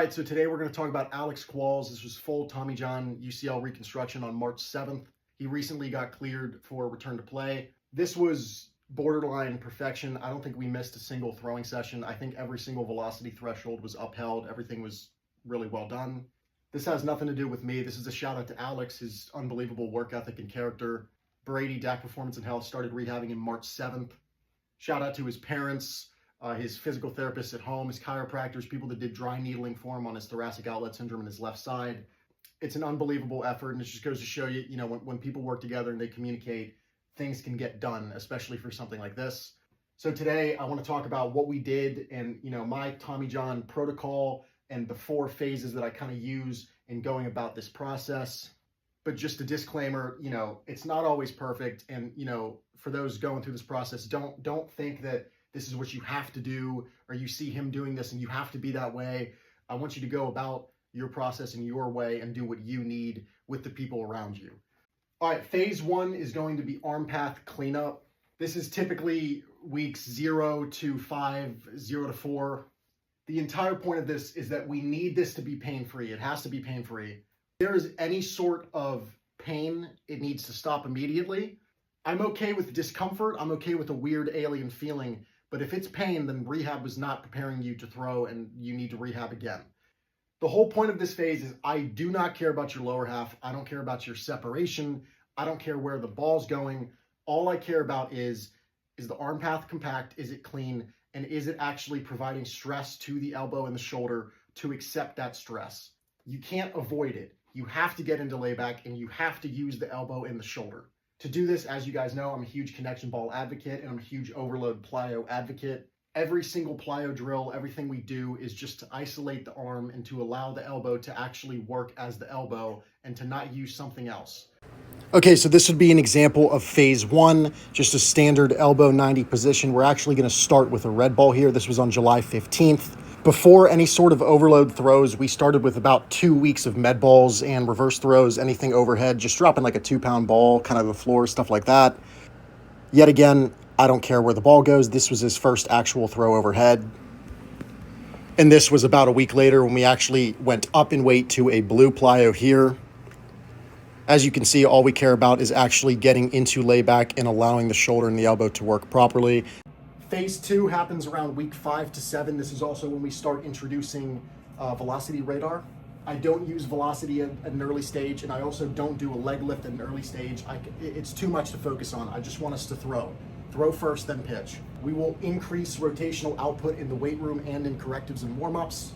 right, so today we're going to talk about Alex Qualls. This was full Tommy John UCL reconstruction on March 7th. He recently got cleared for return to play. This was borderline perfection. I don't think we missed a single throwing session. I think every single velocity threshold was upheld. Everything was really well done. This has nothing to do with me. This is a shout out to Alex, his unbelievable work ethic and character. Brady, DAC Performance and Health, started rehabbing him March 7th. Shout out to his parents, his physical therapists at home, his chiropractors, people that did dry needling for him on his thoracic outlet syndrome in his left side. It's an unbelievable effort, and it just goes to show you, when people work together and they communicate, things can get done, especially for something like this. So today I want to talk about what we did and, my Tommy John protocol and the 4 phases that I kind of use in going about this process. But just a disclaimer, it's not always perfect. And, for those going through this process, don't think that this is what you have to do, or you see him doing this and you have to be that way. I want you to go about your process in your way and do what you need with the people around you. All right, phase 1 is going to be arm path cleanup. This is typically weeks 0 to 5, 0 to 4. The entire point of this is that we need this to be pain-free. It has to be pain-free. If there is any sort of pain, it needs to stop immediately. I'm okay with discomfort. I'm okay with a weird alien feeling. But if it's pain, then rehab was not preparing you to throw and you need to rehab again. The whole point of this phase is I do not care about your lower half. I don't care about your separation. I don't care where the ball's going. All I care about is the arm path compact? Is it clean? And is it actually providing stress to the elbow and the shoulder to accept that stress? You can't avoid it. You have to get into layback and you have to use the elbow and the shoulder. To do this, as you guys know, I'm a huge connection ball advocate and I'm a huge overload plyo advocate. Every single plyo drill, everything we do is just to isolate the arm and to allow the elbow to actually work as the elbow and to not use something else. Okay, so this would be an example of phase 1, just a standard elbow 90 position. We're actually going to start with a red ball here. This was on July 15th. Before any sort of overload throws, we started with about 2 weeks of med balls and reverse throws, anything overhead, just dropping like a 2-pound ball, kind of the floor, stuff like that. Yet again, I don't care where the ball goes. This was his first actual throw overhead. And this was about a week later when we actually went up in weight to a blue plyo here. As you can see, all we care about is actually getting into layback and allowing the shoulder and the elbow to work properly. Phase 2 happens around week 5 to 7. This is also when we start introducing velocity radar. I don't use velocity at an early stage, and I also don't do a leg lift at an early stage. It's too much to focus on. I just want us to throw. Throw first, then pitch. We will increase rotational output in the weight room and in correctives and warm-ups,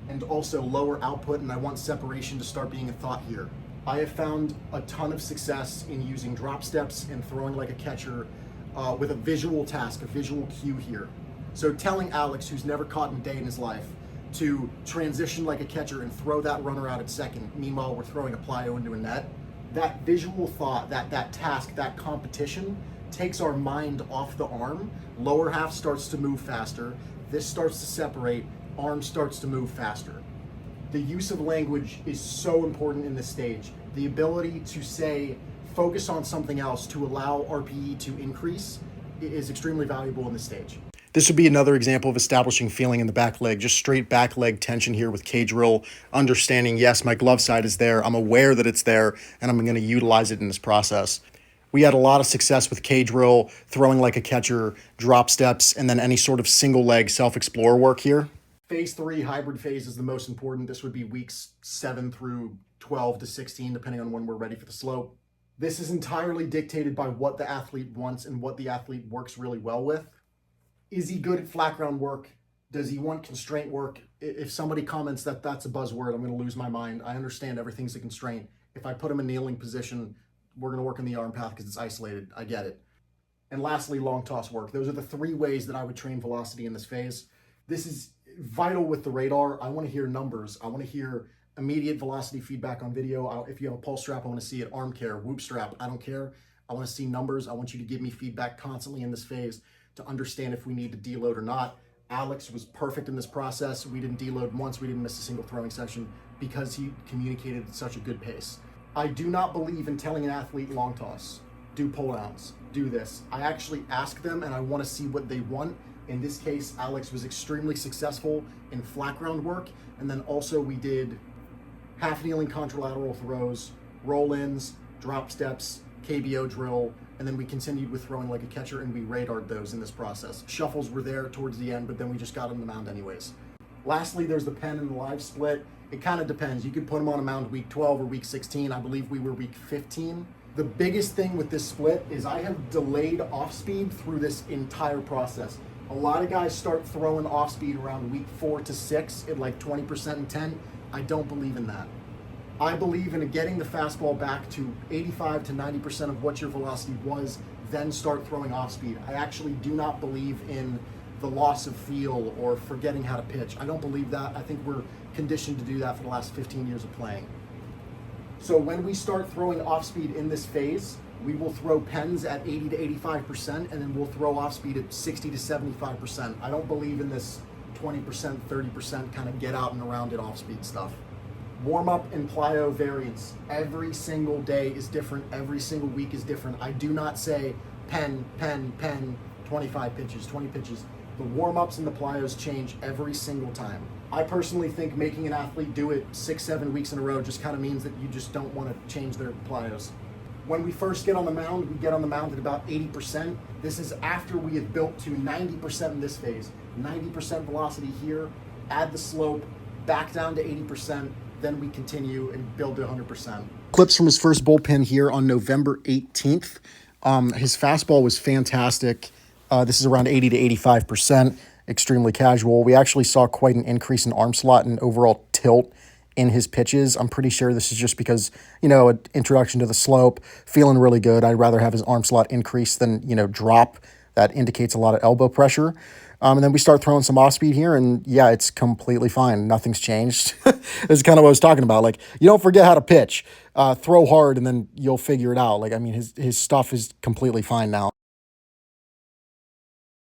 and also lower output, and I want separation to start being a thought here. I have found a ton of success in using drop steps and throwing like a catcher with a visual task, a visual cue here. So telling Alex, who's never caught in a day in his life, to transition like a catcher and throw that runner out at second, meanwhile we're throwing a plyo into a net, that visual thought, that task, that competition takes our mind off the arm. Lower half starts to move faster, this starts to separate, arm starts to move faster. The use of language is so important in this stage. The ability to say, focus on something else to allow RPE to increase is extremely valuable in this stage. This would be another example of establishing feeling in the back leg, just straight back leg tension here with K-drill, understanding, yes, my glove side is there, I'm aware that it's there, and I'm gonna utilize it in this process. We had a lot of success with K-drill, throwing like a catcher, drop steps, and then any sort of single leg self-explore work here. Phase 3, hybrid phase, is the most important. This would be weeks 7 through 12 to 16, depending on when we're ready for the slope. This is entirely dictated by what the athlete wants and what the athlete works really well with. Is he good at flat ground work? Does he want constraint work? If somebody comments that that's a buzzword, I'm going to lose my mind. I understand everything's a constraint. If I put him in kneeling position, we're going to work in the arm path because it's isolated. I get it. And lastly, long toss work. Those are the 3 ways that I would train velocity in this phase. This is vital with the radar. I want to hear numbers. I want to hear immediate velocity feedback on video. If you have a pulse strap, I want to see it. Arm care, whoop strap, I don't care. I want to see numbers. I want you to give me feedback constantly in this phase to understand if we need to deload or not. Alex was perfect in this process. We didn't deload once. We didn't miss a single throwing session because he communicated at such a good pace. I do not believe in telling an athlete long toss, do pull downs, do this. I actually ask them and I want to see what they want In this case, Alex was extremely successful in flat ground work, and then also we did half kneeling contralateral throws, roll-ins, drop steps, KBO drill, and then we continued with throwing like a catcher, and we radared those in this process. Shuffles were there towards the end, but then we just got on the mound anyways. Lastly, there's the pen and the live split. It kind of depends. You could put them on a mound week 12 or week 16. I believe we were week 15. The biggest thing with this split is I have delayed off speed through this entire process. A lot of guys start throwing off speed around week 4 to 6 at like 20% and 10. I don't believe in that. I believe in getting the fastball back to 85 to 90% of what your velocity was, then start throwing off speed. I actually do not believe in the loss of feel or forgetting how to pitch. I don't believe that. I think we're conditioned to do that for the last 15 years of playing. So when we start throwing off speed in this phase, we will throw pens at 80 to 85%, and then we'll throw off speed at 60 to 75%. I don't believe in this 20%, 30% kind of get out and around it off speed stuff. Warm up and plyo variance. Every single day is different. Every single week is different. I do not say pen, 25 pitches, 20 pitches. The warm-ups and the plyos change every single time. I personally think making an athlete do it 6-7 weeks in a row just kind of means that you just don't want to change their plyos. When we first get on the mound, we get on the mound at about 80%. This is after we have built to 90% in this phase. 90% velocity here, add the slope, back down to 80%, then we continue and build to 100%. Clips from his first bullpen here on November 18th. His fastball was fantastic. This is around 80 to 85%, extremely casual. We actually saw quite an increase in arm slot and overall tilt in his pitches. I'm pretty sure this is just because, an introduction to the slope, feeling really good. I'd rather have his arm slot increase than, drop. That indicates a lot of elbow pressure. And then we start throwing some off speed here, and yeah, it's completely fine. Nothing's changed. This is kind of what I was talking about. Like, you don't forget how to pitch. Throw hard, and then you'll figure it out. Like, I mean, his stuff is completely fine now.